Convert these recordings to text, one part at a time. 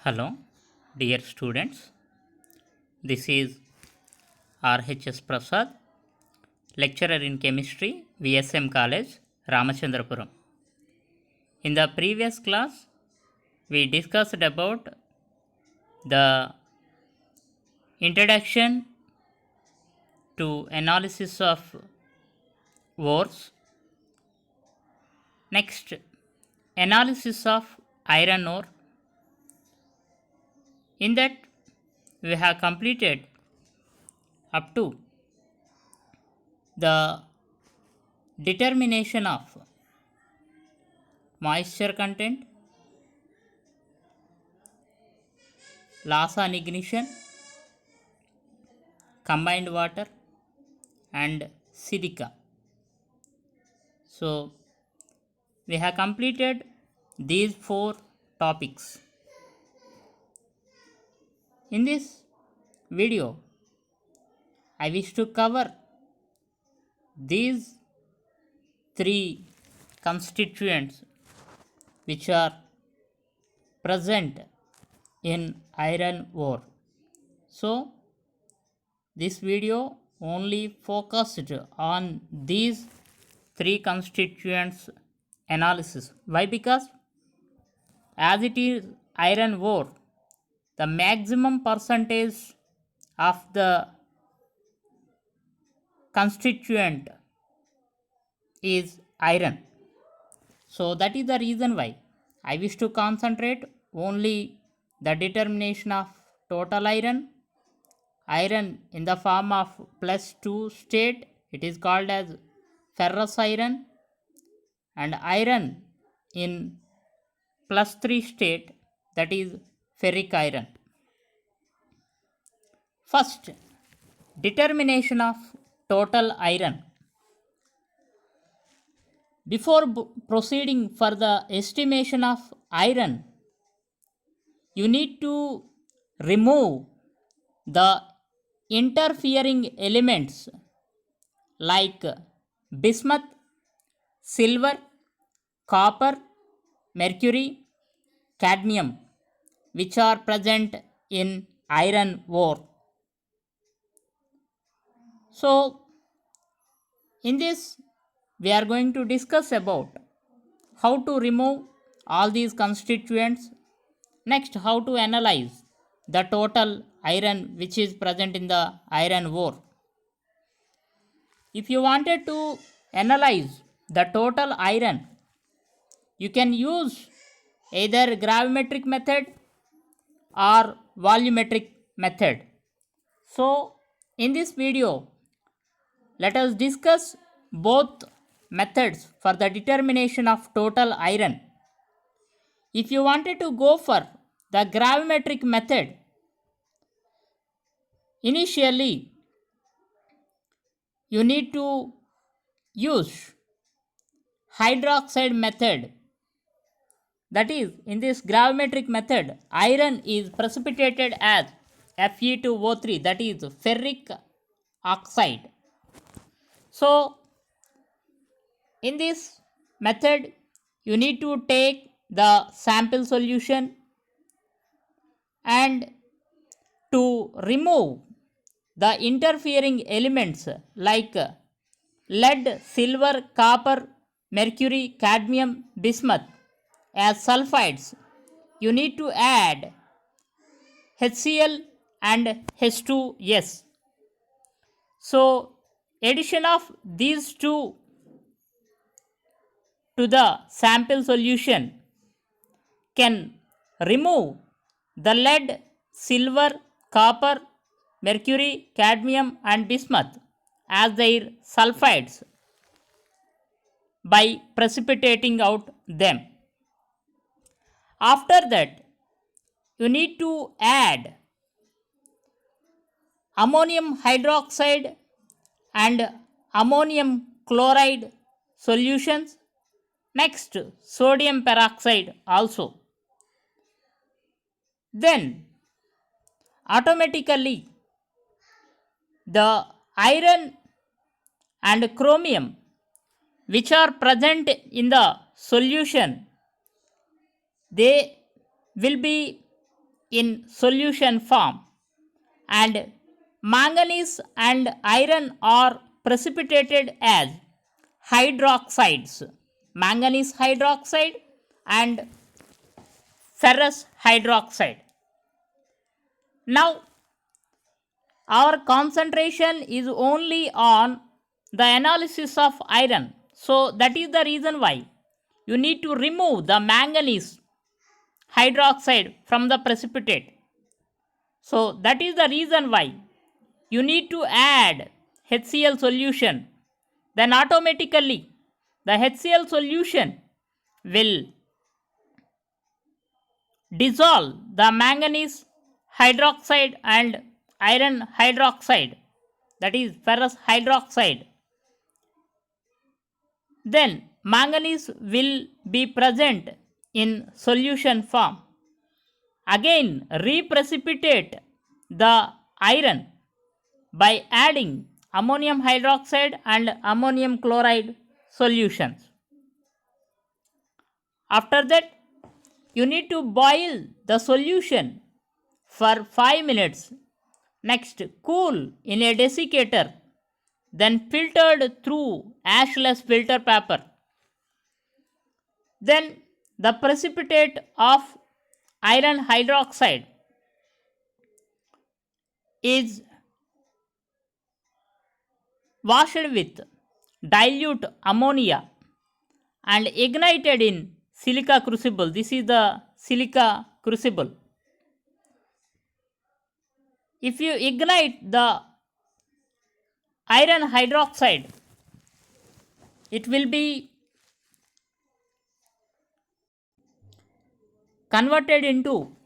Hello, dear students. This is RHS Prasad, lecturer in chemistry, VSM College, Ramachandrapuram. In the previous class, we discussed about the introduction to analysis of ores. Next, analysis of iron ore. In that, we have completed up to the determination of moisture content, loss on ignition, combined water, and silica. So, we have completed these four topics. In this video, I wish to cover these three constituents which are present in iron ore. So, this video only focused on these three constituents analysis. Why? Because as it is iron ore, the maximum percentage of the constituent is iron. So that is the reason why I wish to concentrate only the determination of total iron, iron in the form of +2 state, it is called as ferrous iron, and iron in +3 state, that is ferric iron. First, determination of total iron. Before proceeding for the estimation of iron, you need to remove the interfering elements like bismuth, silver, copper, mercury, cadmium, which are present in iron ore. So, in this, we are going to discuss about how to remove all these constituents. Next, how to analyze the total iron which is present in the iron ore. If you wanted to analyze the total iron, you can use either gravimetric method or volumetric method. So, in this video, let us discuss both methods for the determination of total iron. If you wanted to go for the gravimetric method, initially you need to use hydroxide method. That is, in this gravimetric method, iron is precipitated as Fe2O3, that is ferric oxide. So, in this method, you need to take the sample solution and to remove the interfering elements like lead, silver, copper, mercury, cadmium, bismuth as sulfides, you need to add HCl and H2S. So, addition of these two to the sample solution can remove the lead, silver, copper, mercury, cadmium, and bismuth as their sulfides by precipitating out them. After that, you need to add ammonium hydroxide and ammonium chloride solutions. Next, sodium peroxide also. Then, automatically, the iron and chromium which are present in the solution, they will be in solution form, and manganese and iron are precipitated as hydroxides, manganese hydroxide and ferrous hydroxide. Now our concentration is only on the analysis of iron, so that is the reason why you need to remove the manganese hydroxide from the precipitate. So that is the reason why you need to add HCl solution. Then automatically the HCl solution will dissolve the manganese hydroxide and iron hydroxide, that is ferrous hydroxide. Then manganese will be present in solution form. Again reprecipitate the iron by adding ammonium hydroxide and ammonium chloride solutions. After that, you need to boil the solution for 5 minutes. Next, cool in a desiccator, then filtered through ashless filter paper. Then the precipitate of iron hydroxide is washed with dilute ammonia and ignited in silica crucible. This is the silica crucible. If you ignite the iron hydroxide, it will be converted into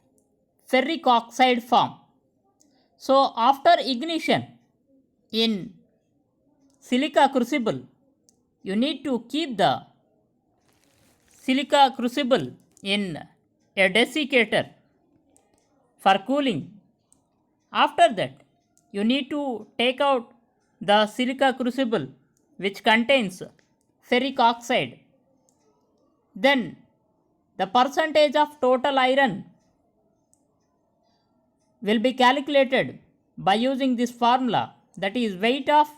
ferric oxide form. So after ignition in silica crucible, you need to keep the silica crucible in a desiccator for cooling. After that, you need to take out the silica crucible which contains ferric oxide. Then the percentage of total iron will be calculated by using this formula, that is weight of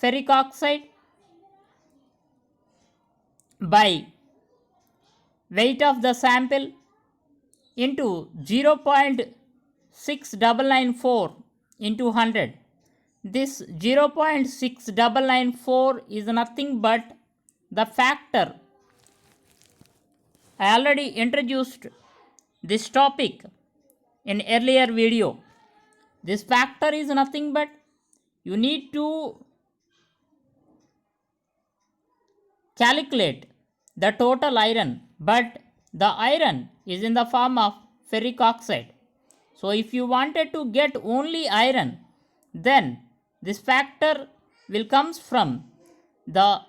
ferric oxide by weight of the sample into 0.6994 into 100. This 0.6994 is nothing but the factor. I already introduced this topic in earlier video. This factor is nothing but you need to calculate the total iron, but the iron is in the form of ferric oxide. So if you wanted to get only iron, then this factor will comes from the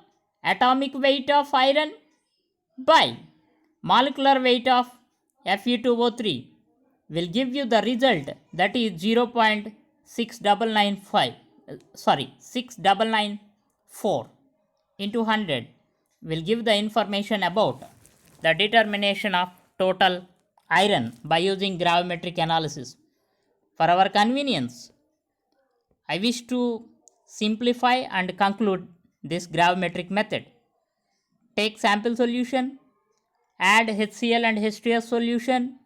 atomic weight of iron by molecular weight of Fe2O3 will give you the result, that is 69994 into 100 will give the information about the determination of total iron by using gravimetric analysis. For our convenience, I wish to simplify and conclude this gravimetric method. Take sample solution, add HCl and H2S solution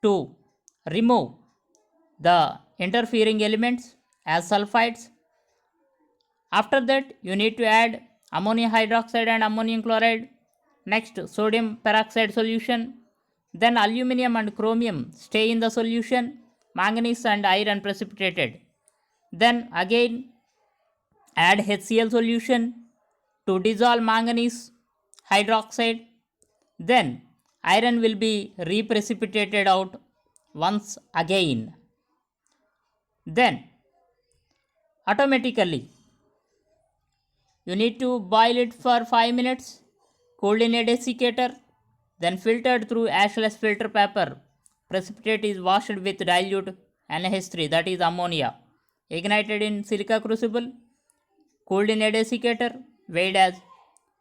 to remove the interfering elements as sulfides. After that, you need to add ammonium hydroxide and ammonium chloride. Next, sodium peroxide solution. Then aluminum and chromium stay in the solution. Manganese and iron precipitated. Then again add HCl solution to dissolve manganese hydroxide. Then iron will be reprecipitated out once again. Then automatically you need to boil it for 5 minutes, cooled in a desiccator, then filtered through ashless filter paper. Precipitate is washed with dilute NH3, that is ammonia, ignited in silica crucible, cooled in a desiccator, weighed as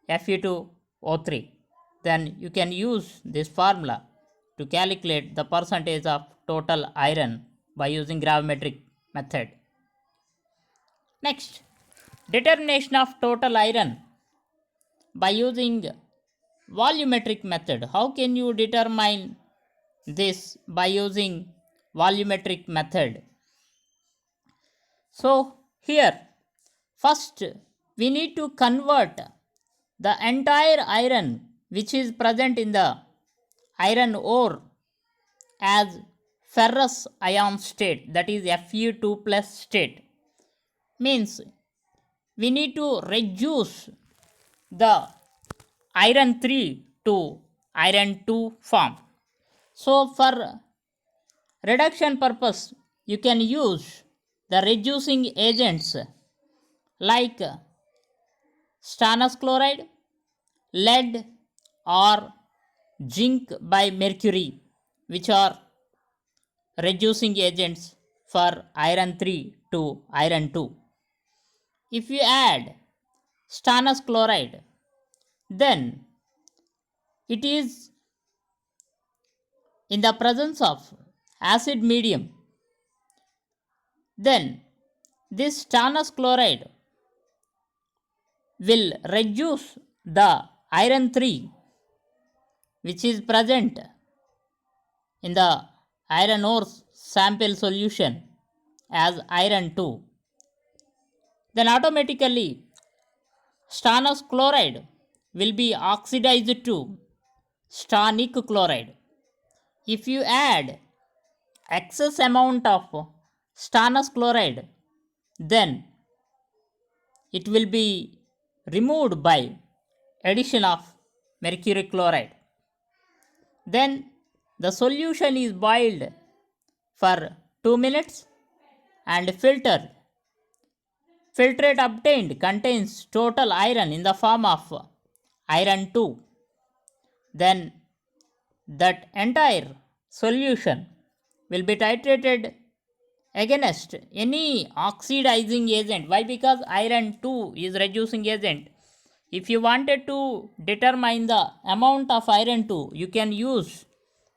Fe2O3. Then you can use this formula to calculate the percentage of total iron by using gravimetric method. Next, determination of total iron by using volumetric method. How can you determine this by using volumetric method? So here first we need to convert the entire iron which is present in the iron ore as ferrous ion state, that is Fe2 plus state. Means we need to reduce the iron 3 to iron 2 form. So for reduction purpose you can use the reducing agents like stannous chloride, lead or zinc by mercury, which are reducing agents for iron 3 to iron 2. If you add stannous chloride, then it is in the presence of acid medium. Then this stannous chloride will reduce the iron 3 which is present in the iron ore sample solution as iron 2. Then automatically stannous chloride will be oxidized to stannic chloride. If you add excess amount of stannous chloride, then it will be removed by addition of mercury chloride. Then the solution is boiled for 2 minutes and filtered. Filtrate obtained contains total iron in the form of iron 2. Then that entire solution will be titrated against any oxidizing agent. Why? Because iron 2 is reducing agent. If you wanted to determine the amount of iron 2, you can use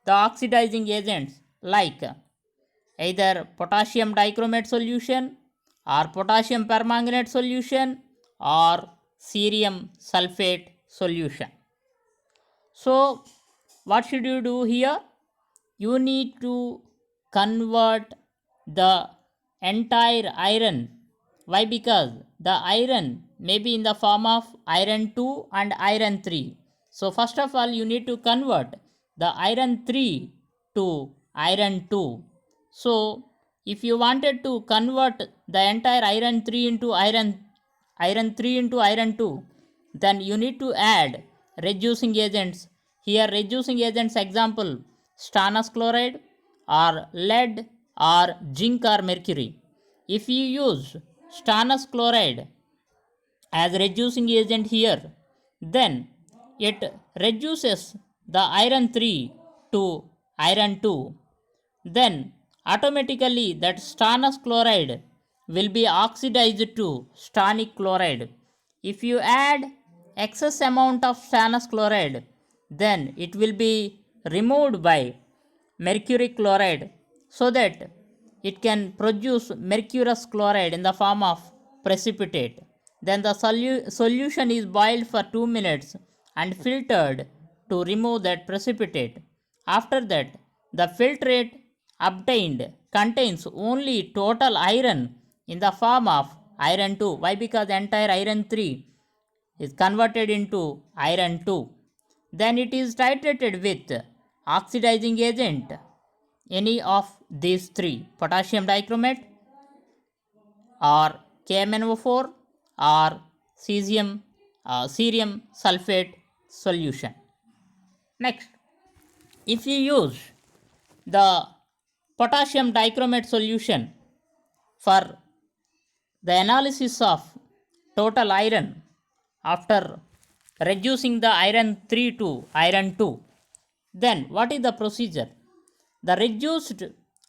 the oxidizing agents like either potassium dichromate solution or potassium permanganate solution or cerium sulfate solution. So what should you do here? You need to convert the entire iron. Why? Because the iron may be in the form of iron 2 and iron 3. So first of all you need to convert the iron 3 to iron 2. So if you wanted to convert the entire iron 3 into iron 3 into iron 2, then you need to add reducing agents. Here reducing agents example stannous chloride or lead or zinc or mercury. If you use stannous chloride as reducing agent here, then it reduces the iron 3 to iron 2. Then automatically that stannous chloride will be oxidized to stannic chloride. If you add excess amount of stannous chloride, then it will be removed by mercury chloride so that it can produce mercurous chloride in the form of precipitate. Then the solution is boiled for 2 minutes and filtered to remove that precipitate. After that, the filtrate obtained contains only total iron in the form of iron 2. Why? Because entire iron 3 is converted into iron 2. Then it is titrated with oxidizing agent, any of these three: potassium dichromate or KMnO4 or cerium sulfate solution. Next, if you use the potassium dichromate solution for the analysis of total iron after reducing the iron 3 to iron 2, then what is the procedure? The reduced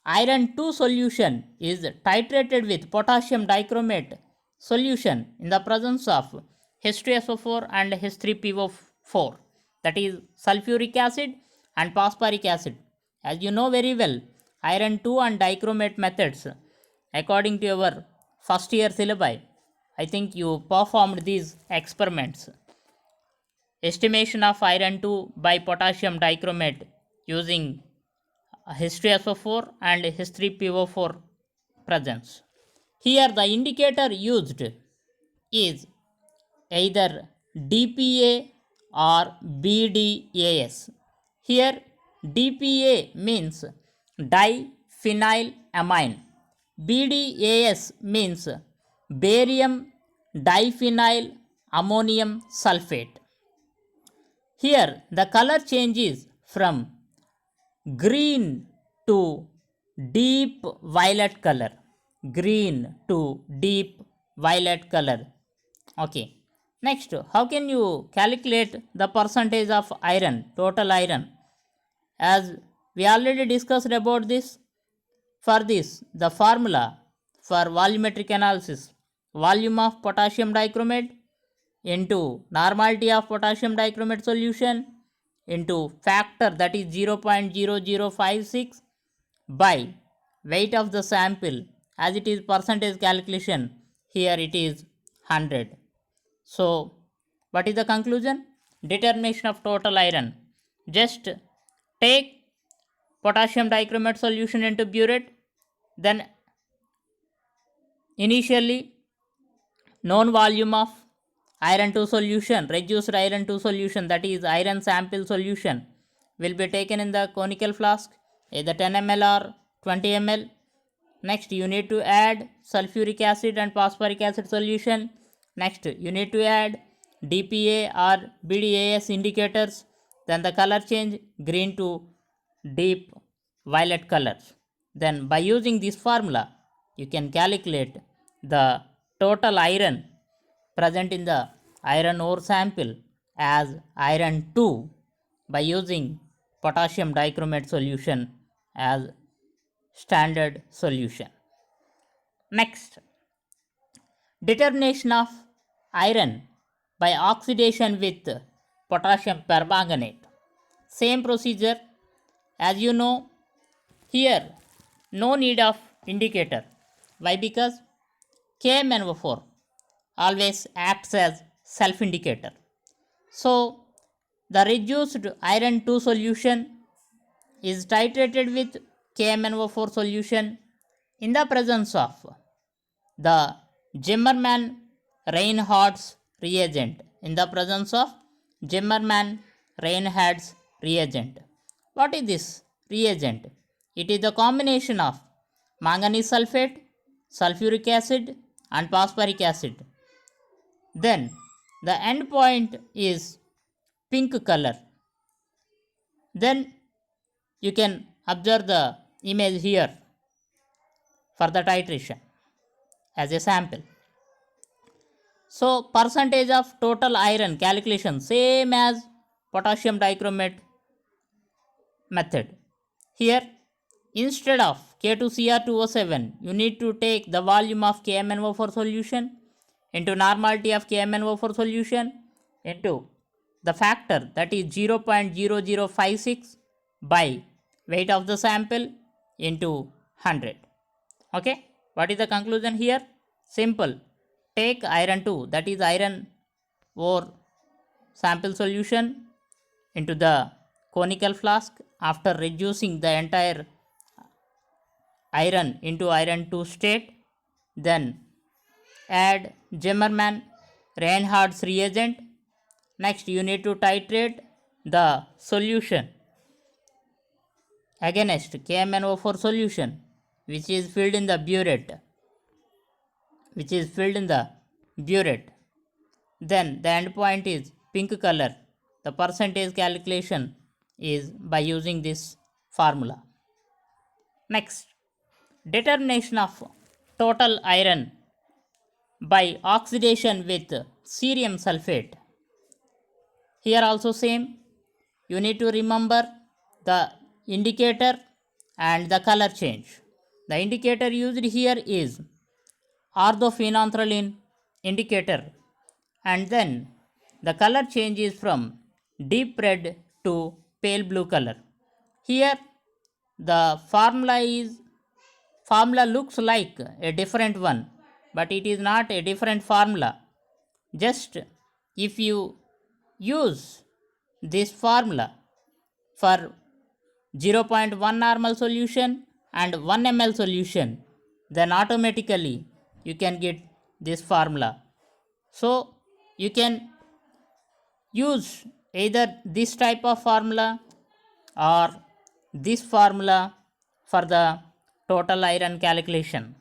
iron 2 solution is titrated with potassium dichromate solution in the presence of H2SO4 and H3PO4, that is sulfuric acid and phosphoric acid. As you know very well, iron 2 and dichromate methods, according to your first year syllabi, I think you performed these experiments. Estimation of iron 2 by potassium dichromate using H2SO4 and H3PO4 presence. Here the indicator used is either DPA or BDAS. Here DPA means diphenylamine, BDAS means barium diphenyl ammonium sulfate. Here the color changes from green to deep violet color. Green to deep violet color. Okay. Next, how can you calculate the percentage of iron, total iron? As we already discussed about this, for this, the formula for volumetric analysis, volume of potassium dichromate into normality of potassium dichromate solution into factor, that is 0.0056, by weight of the sample. As it is percentage calculation, here it is 100. So what is the conclusion? Determination of total iron: just take potassium dichromate solution into burette, then initially known volume of iron 2 solution, reduced iron 2 solution, that is iron sample solution, will be taken in the conical flask, either 10 ml or 20 ml. Next, you need to add sulfuric acid and phosphoric acid solution. Next, you need to add DPA or BDAS indicators. Then the color change green to deep violet colors. Then by using this formula, you can calculate the total iron present in the iron ore sample as iron 2 by using potassium dichromate solution as standard solution. Next, determination of iron by oxidation with potassium permanganate. Same procedure. As you know, here no need of indicator. Why? Because KMnO4 always acts as self indicator. So the reduced iron 2 solution is titrated with KMnO4 solution in the presence of the Zimmermann Reinhardt's reagent. In the presence of Zimmermann Reinhardt's reagent. What is this reagent? It is the combination of manganese sulfate, sulfuric acid and phosphoric acid. Then the end point is pink color. Then you can observe the image here for the titration as a sample. So percentage of total iron calculation same as potassium dichromate method. Here instead of K2Cr2O7, you need to take the volume of KMnO4 solution into normality of KMnO4 solution into the factor, that is 0.0056 by weight of the sample into 100. Okay, what is the conclusion here? Simple. Take iron 2, that is iron ore sample solution, into the conical flask. After reducing the entire iron into iron 2 state, then add Zimmermann Reinhardt's reagent. Next, you need to titrate the solution against KMnO4 solution, which is filled in the burette. Then the end point is pink color. The percentage calculation is by using this formula. Next, determination of total iron by oxidation with cerium sulfate. Here also same. You need to remember the indicator and the color change. The indicator used here is orthophenanthroline indicator, and then the color change is from deep red to pale blue color. Here the formula looks like a different one, but it is not a different formula. Just if you use this formula for 0.1 normal solution and 1 ml solution, then automatically you can get this formula. So you can use either this type of formula or this formula for the total iron calculation.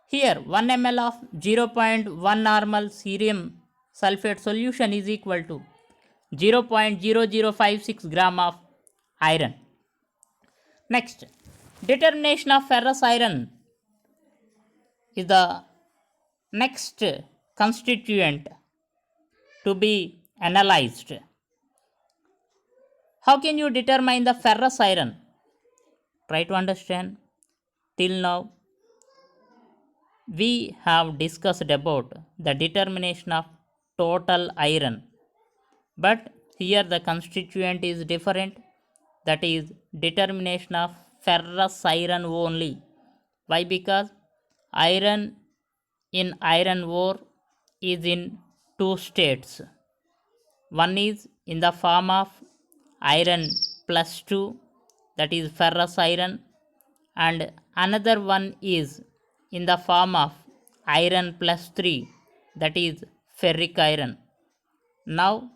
Here 1 ml of 0.1 normal cerium sulfate solution is equal to 0.0056 gram of iron. Next, determination of ferrous iron is the next constituent to be analyzed. How can you determine the ferrous iron? Try to understand. Till now, we have discussed about the determination of total iron, but here the constituent is different, that is determination of ferrous iron only. Why? Because iron in iron ore is in two states. One is in the form of iron plus 2, that is ferrous iron, and another one is in the form of iron plus 3, that is ferric iron. Now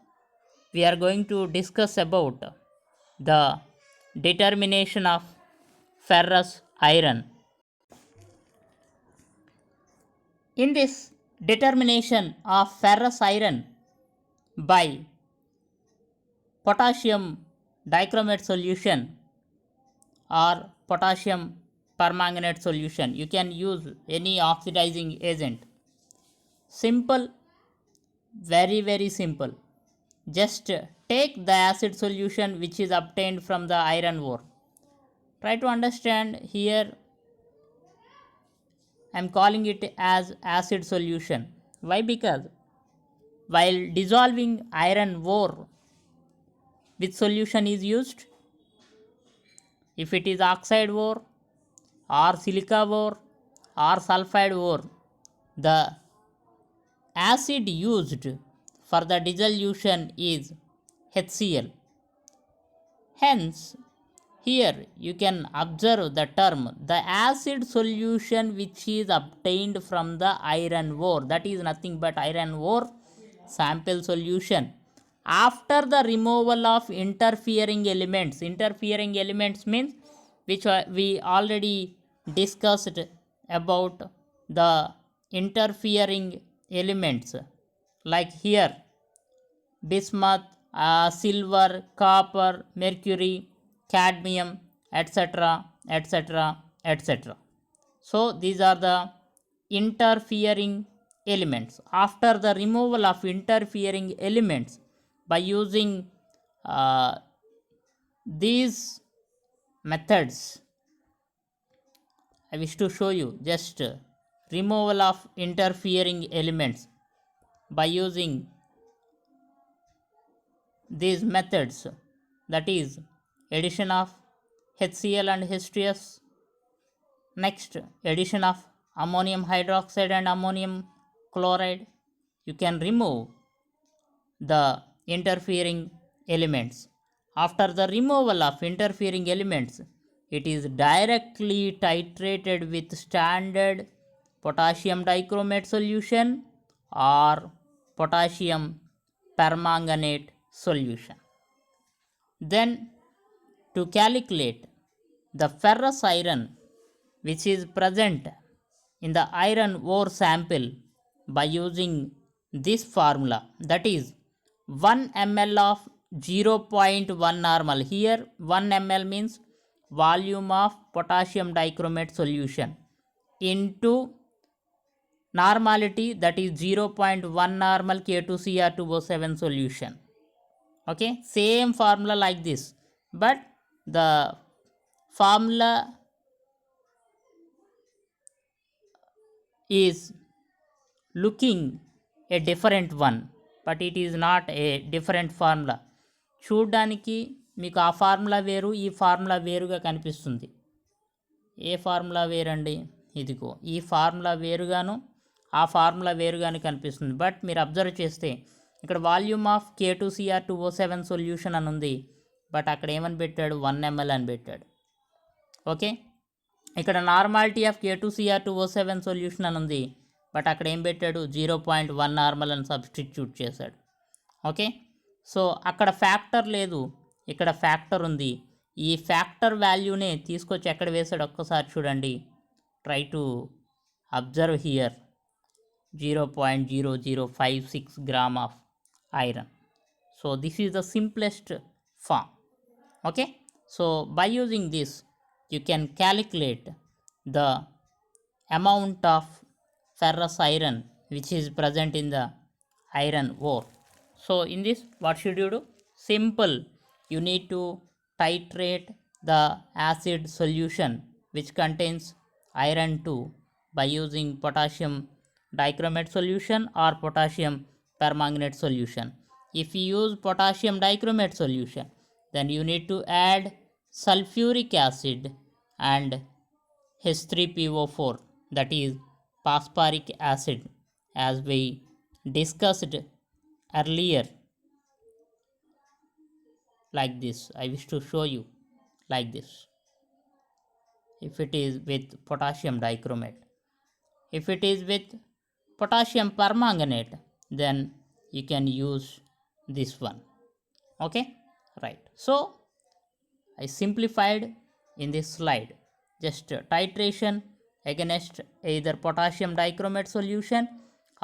we are going to discuss about the determination of ferrous iron. In this determination of ferrous iron by potassium dichromate solution or potassium permanganate solution, you can use any oxidizing agent. Simple, very simple. Just take the acid solution which is obtained from the iron ore. Try to understand. Here I am calling it as acid solution. Why? Because while dissolving iron ore, which solution is used? If it is oxide ore or silica ore or sulfide ore, the acid used for the dissolution is HCl. Hence, here you can observe the term the acid solution which is obtained from the iron ore, that is nothing but iron ore sample solution after the removal of interfering elements. Interfering elements means which we already discussed about the interfering elements, like here bismuth, silver, copper, mercury, cadmium, etc., etc., etc. So these are the interfering elements. After the removal of interfering elements by using these methods, I wish to show you just removal of interfering elements by using these methods, that is addition of HCl and H2S. Next, addition of ammonium hydroxide and ammonium chloride. You can remove the interfering elements. After the removal of interfering elements, it is directly titrated with standard potassium dichromate solution or potassium permanganate solution. Then to calculate the ferrous iron which is present in the iron ore sample by using this formula, that is 1 ml of 0.1 normal. Here 1 ml means volume of potassium dichromate solution into normality, that is 0.1 normal K2Cr2O7 solution. Okay, same formula like this, but the formula is looking a different one, but it is not a different formula. చూడ్డానికి మీకు ఆ formula వేరు, ఈ formula వేరుగా కనిపిస్తుంది. ఏ formula వేరండి? ఇదిగో ఈ ఫార్ములా వేరుగాను, ఆ ఫార్ములా వేరుగాను కనిపిస్తుంది. బట్ మీరు అబ్జర్వ్ చేస్తే ఇక్కడ వాల్యూమ్ ఆఫ్ K2Cr2O7 సొల్యూషన్ అని ఉంది, బట్ అక్కడ ఏమని పెట్టాడు? 1 ml అని పెట్టాడు. ఓకే, ఇక్కడ నార్మాలిటీ ఆఫ్ K2Cr2O7 సొల్యూషన్ అని ఉంది, బట్ అక్కడ ఏం పెట్టాడు? 0.1 నార్మల్ అని సబ్స్టిట్యూట్ చేశాడు. ఓకే, సో అక్కడ ఫ్యాక్టర్ లేదు, ఇక్కడ ఫ్యాక్టర్ ఉంది. ఈ ఫ్యాక్టర్ వాల్యూనే తీసుకొచ్చి ఎక్కడ వేసాడు ఒక్కసారి చూడండి. Try to observe here. 0.0056 gram of iron. So this is the simplest form. Okay, so by using this you can calculate the amount of ferrous iron which is present in the iron ore. So in this, what should you do? Simple, you need to titrate the acid solution which contains iron 2 by using potassium dichromate solution or potassium permanganate solution. If you use potassium dichromate solution, then you need to add sulfuric acid and H3PO4, that is phosphoric acid, as we discussed earlier. Like this, I wish to show you like this. If it is with potassium dichromate, if it is with potassium permanganate, then you can use this one. Okay, right. So I simplified in this slide, just titration against either potassium dichromate solution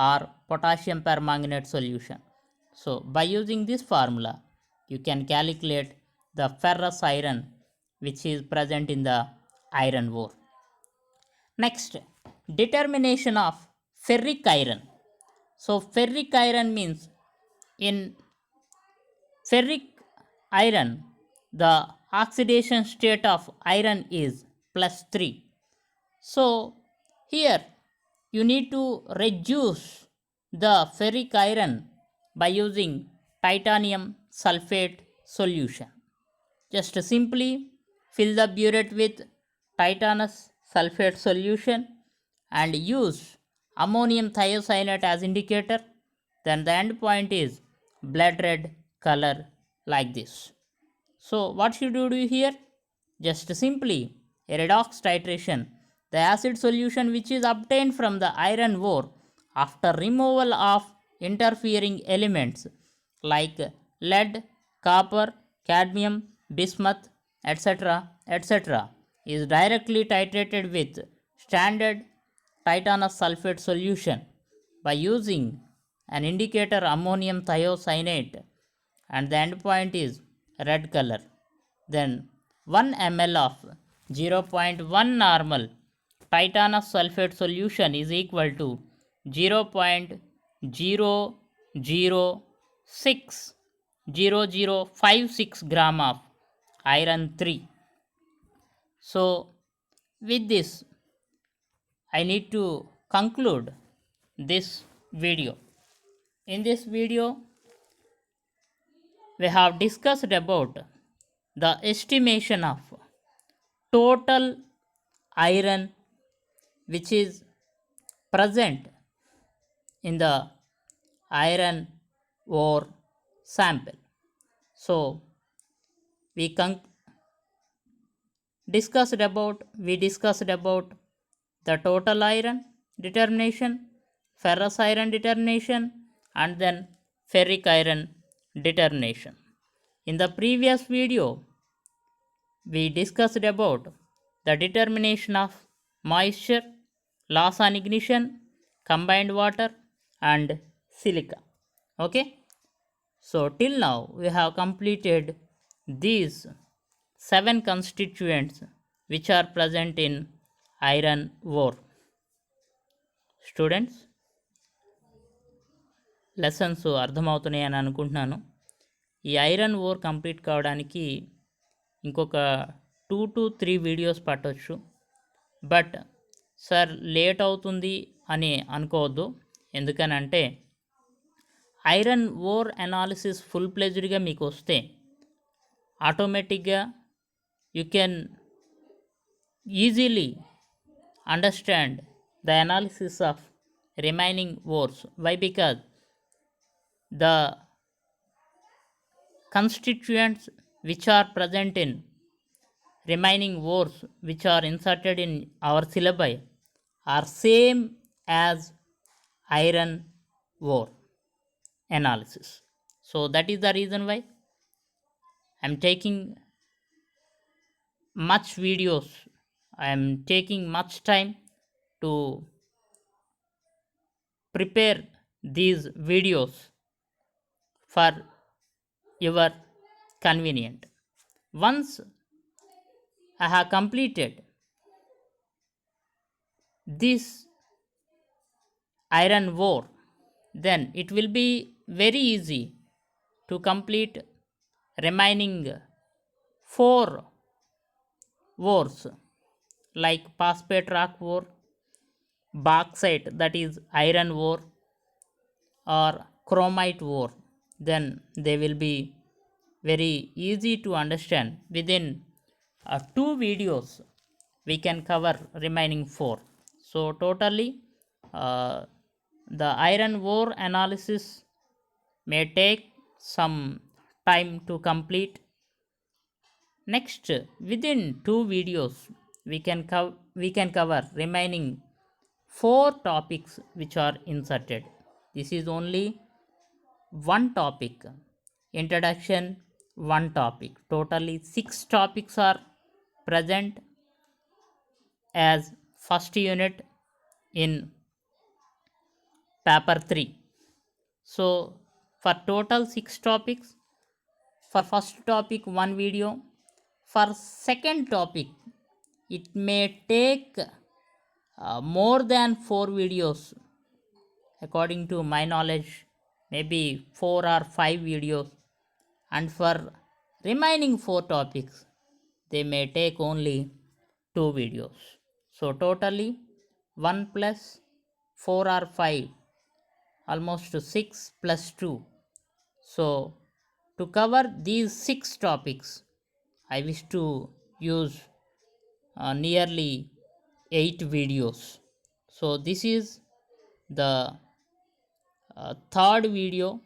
or potassium permanganate solution. So by using this formula, you can calculate the ferrous iron which is present in the iron ore. Next, determination of ferric iron. So ferric iron means, in ferric iron the oxidation state of iron is +3. So here you need to reduce the ferric iron by using titanium sulfate solution. Just simply fill the burette with titanous sulfate solution and use ammonium thiocyanate as indicator. Then the end point is blood red color like this. So what should you do here? Just simply a redox titration. The acid solution which is obtained from the iron ore after removal of interfering elements like lead, copper, cadmium, bismuth, etc., etc., is directly titrated with standard titanous sulfate solution by using an indicator ammonium thiocyanate, and the end point is red color. Then 1 ml of 0.1 normal titanous sulfate solution is equal to 0.0056 gram of iron 3. So with this I need to conclude this video. In this video we have discussed about the estimation of total iron which is present in the iron ore sample. So we discussed about the total iron determination, ferrous iron determination, and then ferric iron determination. In the previous video we discussed about the determination of moisture, loss on ignition, combined water, and silica. Okay, so till now we have completed these 7 constituents which are present in iron ore. Students, lessons అర్థమవుతున్నాయని అనుకుంటున్నాను. ఈ iron ore complete కావడానికి ఇంకొక 2 to 3 videos పట్టవచ్చు. But sir late అవుతుంది అని అనుకోవద్దు. ఎందుకనంటే ఐరన్ ఓర్ అనాలిసిస్ ఫుల్ ప్లెజ్డ్గా మీకు వస్తే automatically you can easily understand the analysis of remaining words. Why? Because the constituents which are present in remaining words which are inserted in our syllabi are same as iron ore analysis. So that is the reason why I am taking much videos, I am taking much time to prepare these videos for your convenient. Once I have completed this iron ore, then it will be very easy to complete remaining 4 ores like phosphate rock ore, bauxite that is iron ore, or chromite ore. Then they will be very easy to understand. Within 2 videos we can cover remaining 4. So totally uh, the iron ore analysis may take some time to complete. Next, within 2 videos we can cover remaining 4 topics which are inserted. This is only one topic introduction, one topic, totally 6 topics are present as first unit in paper 3. So for total 6 topics, for first topic one video, for second topic it may take more than 4 videos. According to my knowledge, maybe 4 or 5 videos, and for remaining 4 topics they may take only 2 videos. So totally 1 plus 4 or 5, almost 6 plus 2. So to cover these 6 topics I wish to use nearly 8 videos. So this is the third video.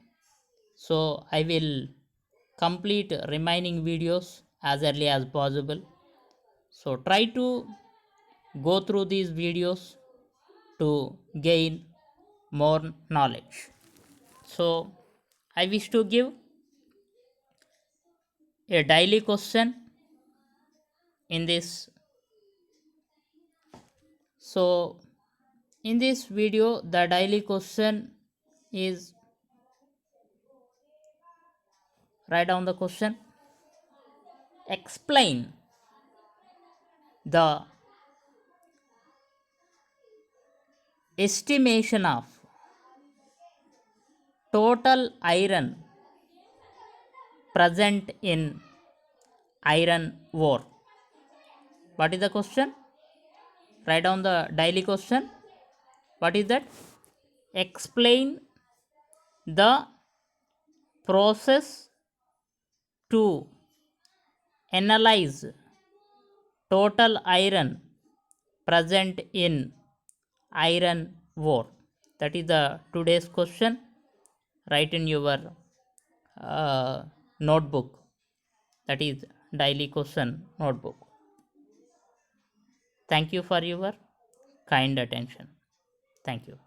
So I will complete remaining videos as early as possible. So try to go through these videos to gain more knowledge. So I wish to give a daily question in this. So in this video the daily question is, write down the question: explain the estimation of total iron present in iron ore. What is the question? Write down the daily question. What is that? Explain the process to analyze total iron present in iron ore. That is the today's question. Write in your notebook, that is daily question notebook. Thank you for your kind attention. Thank you.